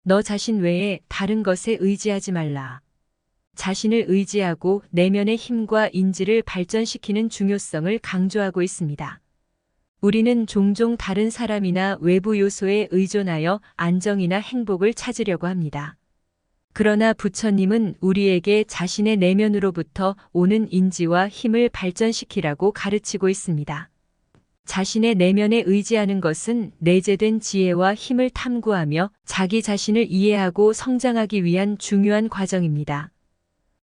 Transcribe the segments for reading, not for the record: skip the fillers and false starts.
너 자신 외에 다른 것에 의지하지 말라. 자신을 의지하고 내면의 힘과 인지를 발전시키는 중요성을 강조하고 있습니다. 우리는 종종 다른 사람이나 외부 요소에 의존하여 안정이나 행복을 찾으려고 합니다. 그러나 부처님은 우리에게 자신의 내면으로부터 오는 인지와 힘을 발전시키라고 가르치고 있습니다. 자신의 내면에 의지하는 것은 내재된 지혜와 힘을 탐구하며 자기 자신을 이해하고 성장하기 위한 중요한 과정입니다.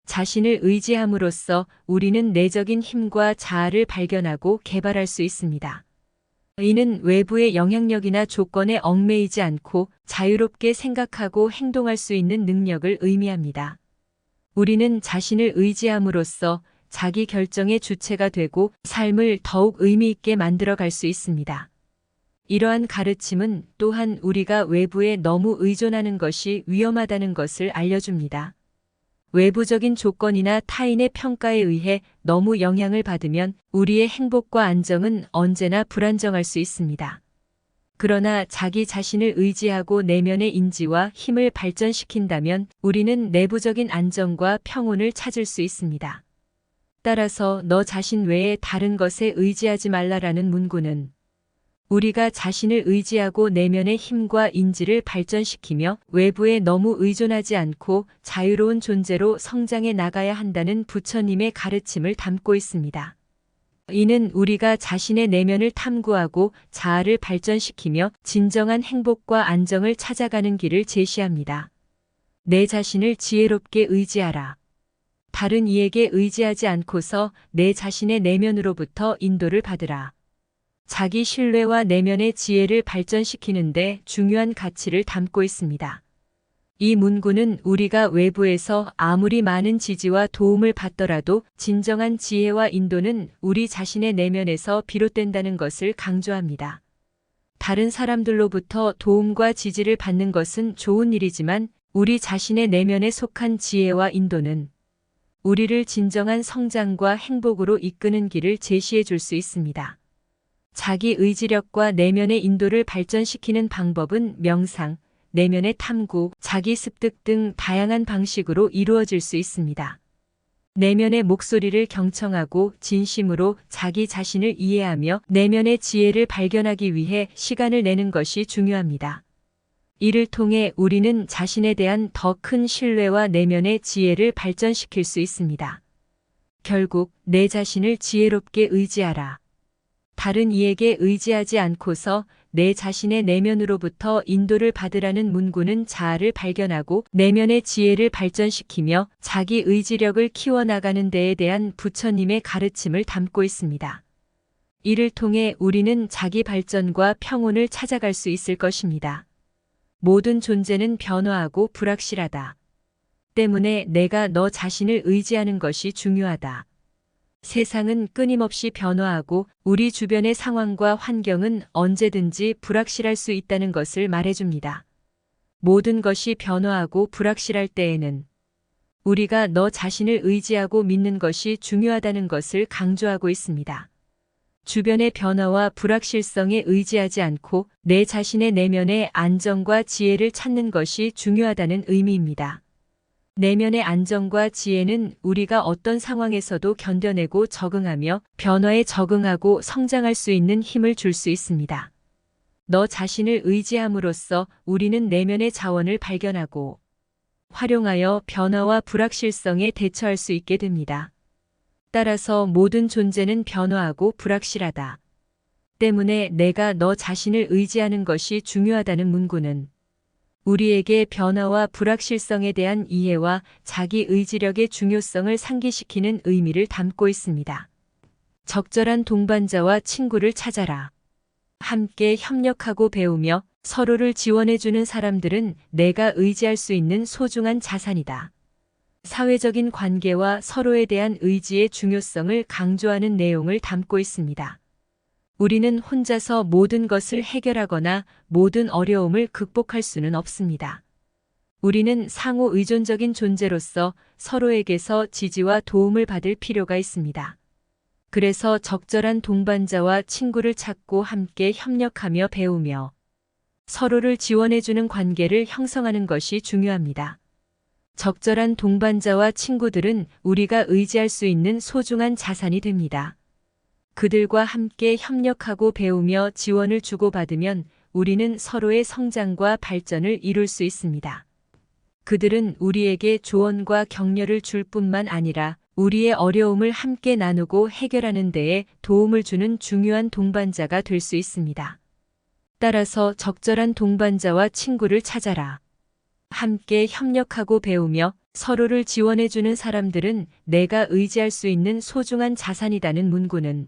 자신을 의지함으로써 우리는 내적인 힘과 자아를 발견하고 개발할 수 있습니다. 이는 외부의 영향력이나 조건에 얽매이지 않고 자유롭게 생각하고 행동할 수 있는 능력을 의미합니다. 우리는 자신을 의지함으로써 자기 결정의 주체가 되고 삶을 더욱 의미 있게 만들어 갈 수 있습니다. 이러한 가르침은 또한 우리가 외부에 너무 의존하는 것이 위험하다는 것을 알려줍니다. 외부적인 조건이나 타인의 평가에 의해 너무 영향을 받으면 우리의 행복과 안정은 언제나 불안정할 수 있습니다. 그러나 자기 자신을 의지하고 내면의 인지와 힘을 발전시킨다면 우리는 내부적인 안정과 평온을 찾을 수 있습니다. 따라서 너 자신 외에 다른 것에 의지하지 말라라는 문구는 우리가 자신을 의지하고 내면의 힘과 인지를 발전시키며 외부에 너무 의존하지 않고 자유로운 존재로 성장해 나가야 한다는 부처님의 가르침을 담고 있습니다. 이는 우리가 자신의 내면을 탐구하고 자아를 발전시키며 진정한 행복과 안정을 찾아가는 길을 제시합니다. 내 자신을 지혜롭게 의지하라. 다른 이에게 의지하지 않고서 내 자신의 내면으로부터 인도를 받으라. 자기 신뢰와 내면의 지혜를 발전시키는 데 중요한 가치를 담고 있습니다. 이 문구는 우리가 외부에서 아무리 많은 지지와 도움을 받더라도 진정한 지혜와 인도는 우리 자신의 내면에서 비롯된다는 것을 강조합니다. 다른 사람들로부터 도움과 지지를 받는 것은 좋은 일이지만 우리 자신의 내면에 속한 지혜와 인도는 우리를 진정한 성장과 행복으로 이끄는 길을 제시해 줄 수 있습니다. 자기 의지력과 내면의 인도를 발전시키는 방법은 명상, 내면의 탐구, 자기 습득 등 다양한 방식으로 이루어질 수 있습니다. 내면의 목소리를 경청하고 진심으로 자기 자신을 이해하며 내면의 지혜를 발견하기 위해 시간을 내는 것이 중요합니다. 이를 통해 우리는 자신에 대한 더 큰 신뢰와 내면의 지혜를 발전시킬 수 있습니다. 결국 내 자신을 지혜롭게 의지하라. 다른 이에게 의지하지 않고서 내 자신의 내면으로부터 인도를 받으라는 문구는 자아를 발견하고 내면의 지혜를 발전시키며 자기 의지력을 키워나가는 데에 대한 부처님의 가르침을 담고 있습니다. 이를 통해 우리는 자기 발전과 평온을 찾아갈 수 있을 것입니다. 모든 존재는 변화하고 불확실하다. 때문에 내가 너 자신을 의지하는 것이 중요하다. 세상은 끊임없이 변화하고 우리 주변의 상황과 환경은 언제든지 불확실할 수 있다는 것을 말해줍니다. 모든 것이 변화하고 불확실할 때에는 우리가 너 자신을 의지하고 믿는 것이 중요하다는 것을 강조하고 있습니다. 주변의 변화와 불확실성에 의지하지 않고 내 자신의 내면의 안정과 지혜를 찾는 것이 중요하다는 의미입니다. 내면의 안정과 지혜는 우리가 어떤 상황에서도 견뎌내고 적응하며 변화에 적응하고 성장할 수 있는 힘을 줄 수 있습니다. 너 자신을 의지함으로써 우리는 내면의 자원을 발견하고 활용하여 변화와 불확실성에 대처할 수 있게 됩니다. 따라서 모든 존재는 변화하고 불확실하다. 때문에 내가 너 자신을 의지하는 것이 중요하다는 문구는 우리에게 변화와 불확실성에 대한 이해와 자기 의지력의 중요성을 상기시키는 의미를 담고 있습니다. 적절한 동반자와 친구를 찾아라. 함께 협력하고 배우며 서로를 지원해주는 사람들은 내가 의지할 수 있는 소중한 자산이다. 사회적인 관계와 서로에 대한 의지의 중요성을 강조하는 내용을 담고 있습니다. 우리는 혼자서 모든 것을 해결하거나 모든 어려움을 극복할 수는 없습니다. 우리는 상호 의존적인 존재로서 서로에게서 지지와 도움을 받을 필요가 있습니다. 그래서 적절한 동반자와 친구를 찾고 함께 협력하며 배우며 서로를 지원해주는 관계를 형성하는 것이 중요합니다. 적절한 동반자와 친구들은 우리가 의지할 수 있는 소중한 자산이 됩니다. 그들과 함께 협력하고 배우며 지원을 주고받으면 우리는 서로의 성장과 발전을 이룰 수 있습니다. 그들은 우리에게 조언과 격려를 줄 뿐만 아니라 우리의 어려움을 함께 나누고 해결하는 데에 도움을 주는 중요한 동반자가 될 수 있습니다. 따라서 적절한 동반자와 친구를 찾아라. 함께 협력하고 배우며 서로를 지원해주는 사람들은 내가 의지할 수 있는 소중한 자산이라는 문구는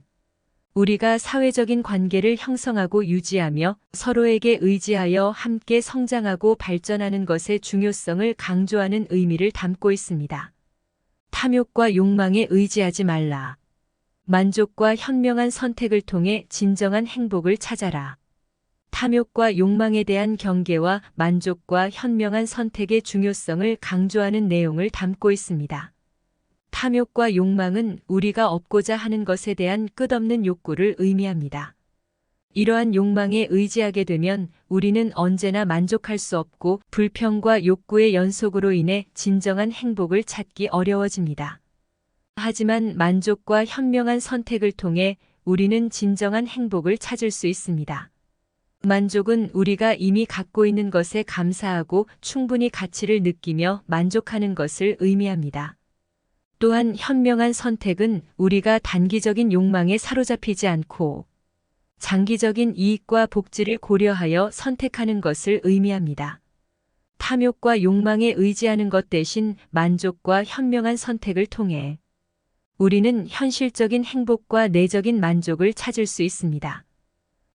우리가 사회적인 관계를 형성하고 유지하며 서로에게 의지하여 함께 성장하고 발전하는 것의 중요성을 강조하는 의미를 담고 있습니다. 탐욕과 욕망에 의지하지 말라. 만족과 현명한 선택을 통해 진정한 행복을 찾아라. 탐욕과 욕망에 대한 경계와 만족과 현명한 선택의 중요성을 강조하는 내용을 담고 있습니다. 탐욕과 욕망은 우리가 얻고자 하는 것에 대한 끝없는 욕구를 의미합니다. 이러한 욕망에 의지하게 되면 우리는 언제나 만족할 수 없고 불평과 욕구의 연속으로 인해 진정한 행복을 찾기 어려워집니다. 하지만 만족과 현명한 선택을 통해 우리는 진정한 행복을 찾을 수 있습니다. 만족은 우리가 이미 갖고 있는 것에 감사하고 충분히 가치를 느끼며 만족하는 것을 의미합니다. 또한 현명한 선택은 우리가 단기적인 욕망에 사로잡히지 않고 장기적인 이익과 복지를 고려하여 선택하는 것을 의미합니다. 탐욕과 욕망에 의지하는 것 대신 만족과 현명한 선택을 통해 우리는 현실적인 행복과 내적인 만족을 찾을 수 있습니다.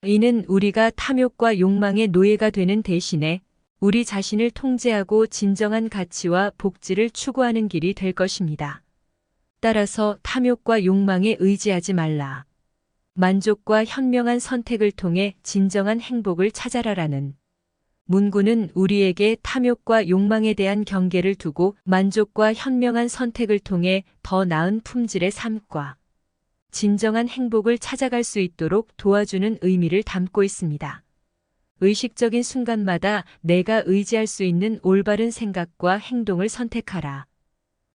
이는 우리가 탐욕과 욕망의 노예가 되는 대신에 우리 자신을 통제하고 진정한 가치와 복지를 추구하는 길이 될 것입니다. 따라서 탐욕과 욕망에 의지하지 말라. 만족과 현명한 선택을 통해 진정한 행복을 찾아라라는 문구는 우리에게 탐욕과 욕망에 대한 경계를 두고 만족과 현명한 선택을 통해 더 나은 품질의 삶과 진정한 행복을 찾아갈 수 있도록 도와주는 의미를 담고 있습니다. 의식적인 순간마다 내가 의지할 수 있는 올바른 생각과 행동을 선택하라.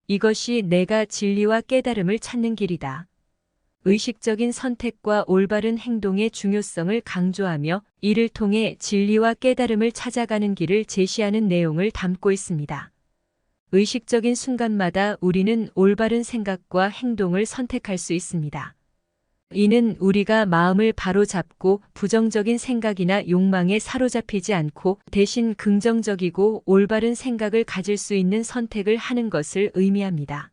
이것이 내가 진리와 깨달음을 찾는 길이다. 의식적인 선택과 올바른 행동의 중요성을 강조하며 이를 통해 진리와 깨달음을 찾아가는 길을 제시하는 내용을 담고 있습니다. 의식적인 순간마다 우리는 올바른 생각과 행동을 선택할 수 있습니다. 이는 우리가 마음을 바로잡고 부정적인 생각이나 욕망에 사로잡히지 않고 대신 긍정적이고 올바른 생각을 가질 수 있는 선택을 하는 것을 의미합니다.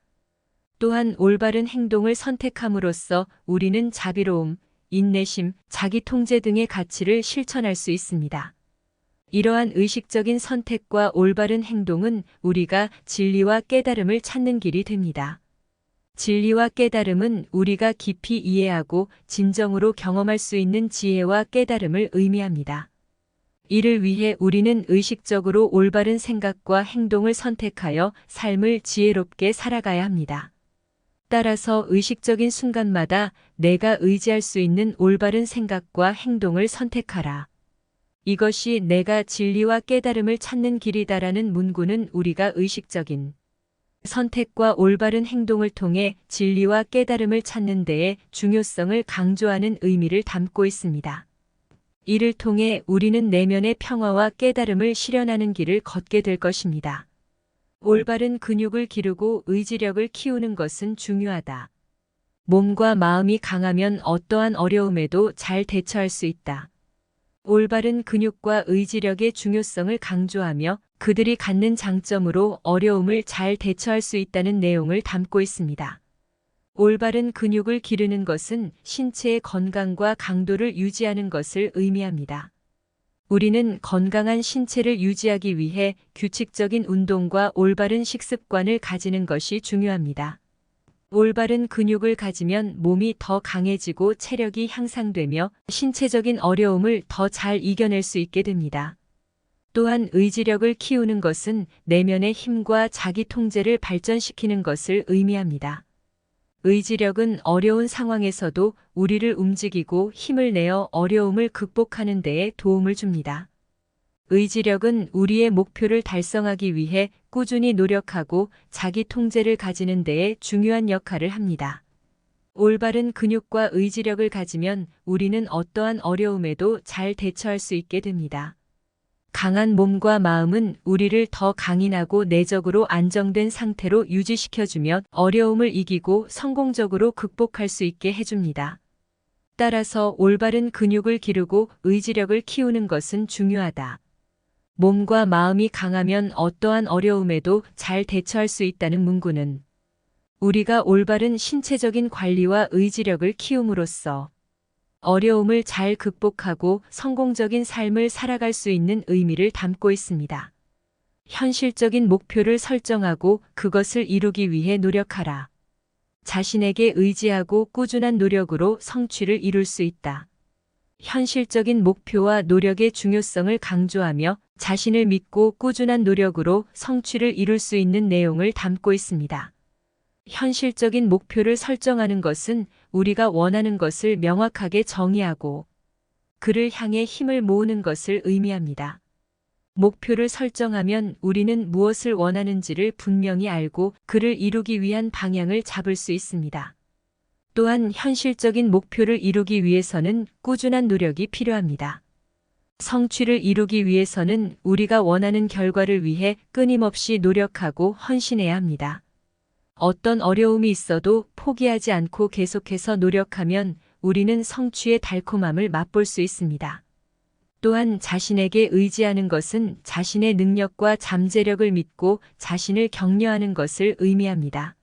또한 올바른 행동을 선택함으로써 우리는 자비로움, 인내심, 자기 통제 등의 가치를 실천할 수 있습니다. 이러한 의식적인 선택과 올바른 행동은 우리가 진리와 깨달음을 찾는 길이 됩니다. 진리와 깨달음은 우리가 깊이 이해하고 진정으로 경험할 수 있는 지혜와 깨달음을 의미합니다. 이를 위해 우리는 의식적으로 올바른 생각과 행동을 선택하여 삶을 지혜롭게 살아가야 합니다. 따라서 의식적인 순간마다 내가 의지할 수 있는 올바른 생각과 행동을 선택하라. 이것이 내가 진리와 깨달음을 찾는 길이다라는 문구는 우리가 의식적인 선택과 올바른 행동을 통해 진리와 깨달음을 찾는 데에 중요성을 강조하는 의미를 담고 있습니다. 이를 통해 우리는 내면의 평화와 깨달음을 실현하는 길을 걷게 될 것입니다. 올바른 근육을 기르고 의지력을 키우는 것은 중요하다. 몸과 마음이 강하면 어떠한 어려움에도 잘 대처할 수 있다. 올바른 근육과 의지력의 중요성을 강조하며 그들이 갖는 장점으로 어려움을 잘 대처할 수 있다는 내용을 담고 있습니다. 올바른 근육을 기르는 것은 신체의 건강과 강도를 유지하는 것을 의미합니다. 우리는 건강한 신체를 유지하기 위해 규칙적인 운동과 올바른 식습관을 가지는 것이 중요합니다. 올바른 근육을 가지면 몸이 더 강해지고 체력이 향상되며 신체적인 어려움을 더 잘 이겨낼 수 있게 됩니다. 또한 의지력을 키우는 것은 내면의 힘과 자기 통제를 발전시키는 것을 의미합니다. 의지력은 어려운 상황에서도 우리를 움직이고 힘을 내어 어려움을 극복하는 데에 도움을 줍니다. 의지력은 우리의 목표를 달성하기 위해 꾸준히 노력하고 자기 통제를 가지는 데에 중요한 역할을 합니다. 올바른 근육과 의지력을 가지면 우리는 어떠한 어려움에도 잘 대처할 수 있게 됩니다. 강한 몸과 마음은 우리를 더 강인하고 내적으로 안정된 상태로 유지시켜주며 어려움을 이기고 성공적으로 극복할 수 있게 해줍니다. 따라서 올바른 근육을 기르고 의지력을 키우는 것은 중요하다. 몸과 마음이 강하면 어떠한 어려움에도 잘 대처할 수 있다는 문구는 우리가 올바른 신체적인 관리와 의지력을 키움으로써 어려움을 잘 극복하고 성공적인 삶을 살아갈 수 있는 의미를 담고 있습니다. 현실적인 목표를 설정하고 그것을 이루기 위해 노력하라. 자신에게 의지하고 꾸준한 노력으로 성취를 이룰 수 있다. 현실적인 목표와 노력의 중요성을 강조하며 자신을 믿고 꾸준한 노력으로 성취를 이룰 수 있는 내용을 담고 있습니다. 현실적인 목표를 설정하는 것은 우리가 원하는 것을 명확하게 정의하고 그를 향해 힘을 모으는 것을 의미합니다. 목표를 설정하면 우리는 무엇을 원하는지를 분명히 알고 그를 이루기 위한 방향을 잡을 수 있습니다. 또한 현실적인 목표를 이루기 위해서는 꾸준한 노력이 필요합니다. 성취를 이루기 위해서는 우리가 원하는 결과를 위해 끊임없이 노력하고 헌신해야 합니다. 어떤 어려움이 있어도 포기하지 않고 계속해서 노력하면 우리는 성취의 달콤함을 맛볼 수 있습니다. 또한 자신에게 의지하는 것은 자신의 능력과 잠재력을 믿고 자신을 격려하는 것을 의미합니다.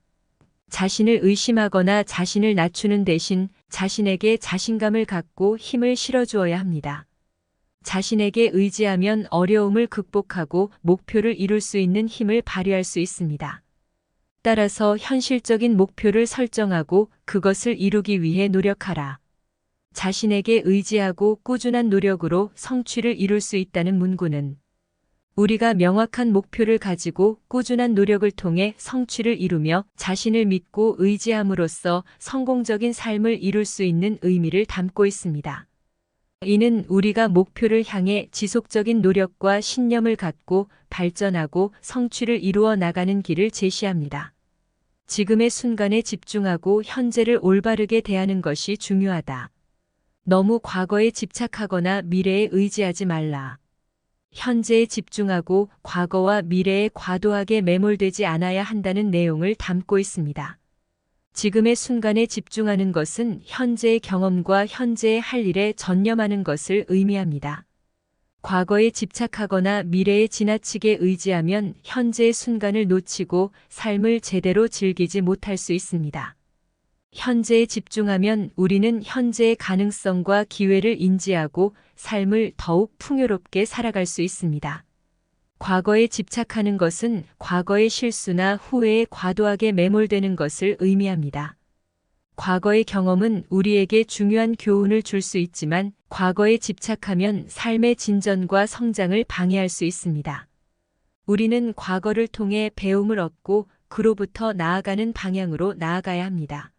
자신을 의심하거나 자신을 낮추는 대신 자신에게 자신감을 갖고 힘을 실어주어야 합니다. 자신에게 의지하면 어려움을 극복하고 목표를 이룰 수 있는 힘을 발휘할 수 있습니다. 따라서 현실적인 목표를 설정하고 그것을 이루기 위해 노력하라. 자신에게 의지하고 꾸준한 노력으로 성취를 이룰 수 있다는 문구는 우리가 명확한 목표를 가지고 꾸준한 노력을 통해 성취를 이루며 자신을 믿고 의지함으로써 성공적인 삶을 이룰 수 있는 의미를 담고 있습니다. 이는 우리가 목표를 향해 지속적인 노력과 신념을 갖고 발전하고 성취를 이루어 나가는 길을 제시합니다. 지금의 순간에 집중하고 현재를 올바르게 대하는 것이 중요하다. 너무 과거에 집착하거나 미래에 의지하지 말라. 현재에 집중하고 과거와 미래에 과도하게 매몰되지 않아야 한다는 내용을 담고 있습니다. 지금의 순간에 집중하는 것은 현재의 경험과 현재의 할 일에 전념하는 것을 의미합니다. 과거에 집착하거나 미래에 지나치게 의지하면 현재의 순간을 놓치고 삶을 제대로 즐기지 못할 수 있습니다. 현재에 집중하면 우리는 현재의 가능성과 기회를 인지하고 삶을 더욱 풍요롭게 살아갈 수 있습니다. 과거에 집착하는 것은 과거의 실수나 후회에 과도하게 매몰되는 것을 의미합니다. 과거의 경험은 우리에게 중요한 교훈을 줄 수 있지만 과거에 집착하면 삶의 진전과 성장을 방해할 수 있습니다. 우리는 과거를 통해 배움을 얻고 그로부터 나아가는 방향으로 나아가야 합니다.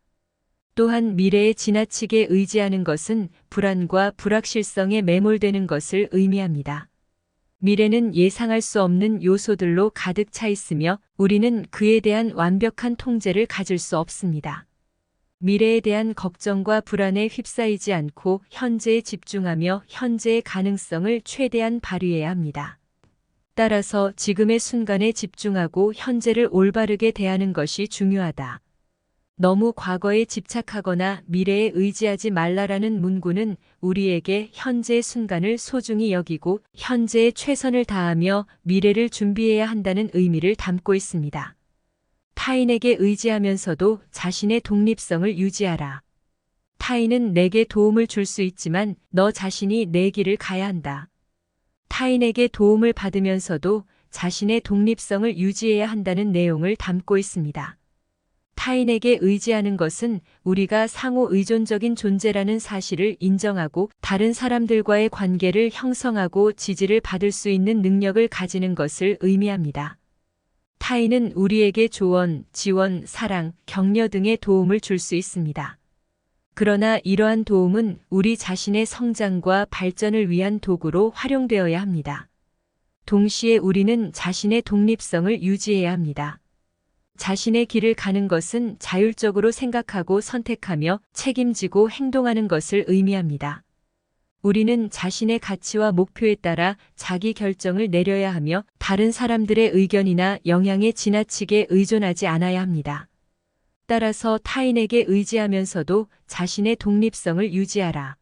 또한 미래에 지나치게 의지하는 것은 불안과 불확실성에 매몰되는 것을 의미합니다. 미래는 예상할 수 없는 요소들로 가득 차 있으며 우리는 그에 대한 완벽한 통제를 가질 수 없습니다. 미래에 대한 걱정과 불안에 휩싸이지 않고 현재에 집중하며 현재의 가능성을 최대한 발휘해야 합니다. 따라서 지금의 순간에 집중하고 현재를 올바르게 대하는 것이 중요하다. 너무 과거에 집착하거나 미래에 의지하지 말라라는 문구는 우리에게 현재의 순간을 소중히 여기고 현재에 최선을 다하며 미래를 준비해야 한다는 의미를 담고 있습니다. 타인에게 의지하면서도 자신의 독립성을 유지하라. 타인은 내게 도움을 줄 수 있지만 너 자신이 내 길을 가야 한다. 타인에게 도움을 받으면서도 자신의 독립성을 유지해야 한다는 내용을 담고 있습니다. 타인에게 의지하는 것은 우리가 상호 의존적인 존재라는 사실을 인정하고 다른 사람들과의 관계를 형성하고 지지를 받을 수 있는 능력을 가지는 것을 의미합니다. 타인은 우리에게 조언, 지원, 사랑, 격려 등의 도움을 줄 수 있습니다. 그러나 이러한 도움은 우리 자신의 성장과 발전을 위한 도구로 활용되어야 합니다. 동시에 우리는 자신의 독립성을 유지해야 합니다. 자신의 길을 가는 것은 자율적으로 생각하고 선택하며 책임지고 행동하는 것을 의미합니다. 우리는 자신의 가치와 목표에 따라 자기 결정을 내려야 하며 다른 사람들의 의견이나 영향에 지나치게 의존하지 않아야 합니다. 따라서 타인에게 의지하면서도 자신의 독립성을 유지하라.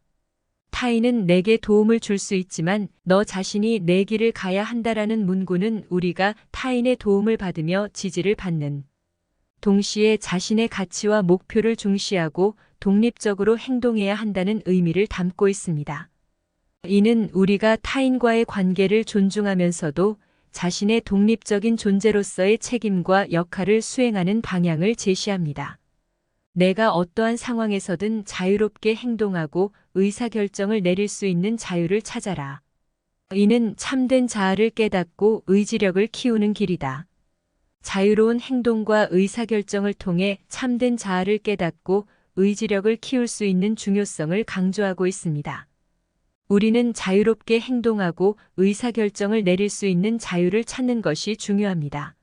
타인은 내게 도움을 줄 수 있지만 너 자신이 내 길을 가야 한다라는 문구는 우리가 타인의 도움을 받으며 지지를 받는, 동시에 자신의 가치와 목표를 중시하고 독립적으로 행동해야 한다는 의미를 담고 있습니다. 이는 우리가 타인과의 관계를 존중하면서도 자신의 독립적인 존재로서의 책임과 역할을 수행하는 방향을 제시합니다. 내가 어떠한 상황에서든 자유롭게 행동하고 의사결정을 내릴 수 있는 자유를 찾아라. 이는 참된 자아를 깨닫고 의지력을 키우는 길이다. 자유로운 행동과 의사결정을 통해 참된 자아를 깨닫고 의지력을 키울 수 있는 중요성을 강조하고 있습니다. 우리는 자유롭게 행동하고 의사결정을 내릴 수 있는 자유를 찾는 것이 중요합니다.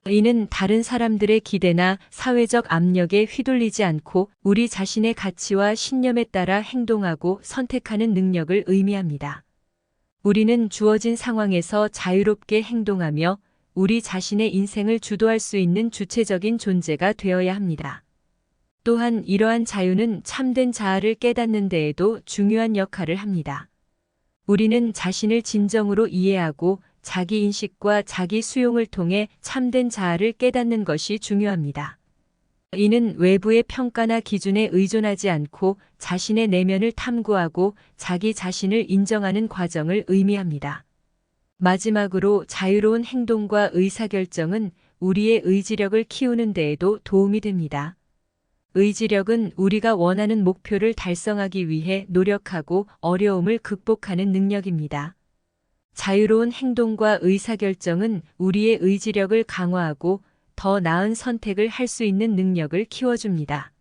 이는 다른 사람들의 기대나 사회적 압력에 휘둘리지 않고 우리 자신의 가치와 신념에 따라 행동하고 선택하는 능력을 의미합니다. 우리는 주어진 상황에서 자유롭게 행동하며 우리 자신의 인생을 주도할 수 있는 주체적인 존재가 되어야 합니다. 또한 이러한 자유는 참된 자아를 깨닫는 데에도 중요한 역할을 합니다. 우리는 자신을 진정으로 이해하고 자기 인식과 자기 수용을 통해 참된 자아를 깨닫는 것이 중요합니다. 이는 외부의 평가나 기준에 의존하지 않고 자신의 내면을 탐구하고 자기 자신을 인정하는 과정을 의미합니다. 마지막으로 자유로운 행동과 의사결정은 우리의 의지력을 키우는 데에도 도움이 됩니다. 의지력은 우리가 원하는 목표를 달성하기 위해 노력하고 어려움을 극복하는 능력입니다. 자유로운 행동과 의사결정은 우리의 의지력을 강화하고 더 나은 선택을 할 수 있는 능력을 키워줍니다.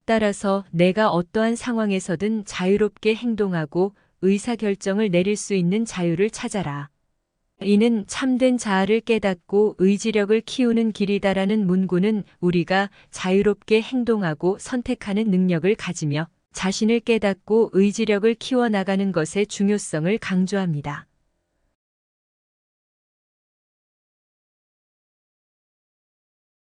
따라서 내가 어떠한 상황에서든 자유롭게 행동하고 의사결정을 내릴 수 있는 자유를 찾아라. 이는 참된 자아를 깨닫고 의지력을 키우는 길이다라는 문구는 우리가 자유롭게 행동하고 선택하는 능력을 가지며 자신을 깨닫고 의지력을 키워나가는 것의 중요성을 강조합니다.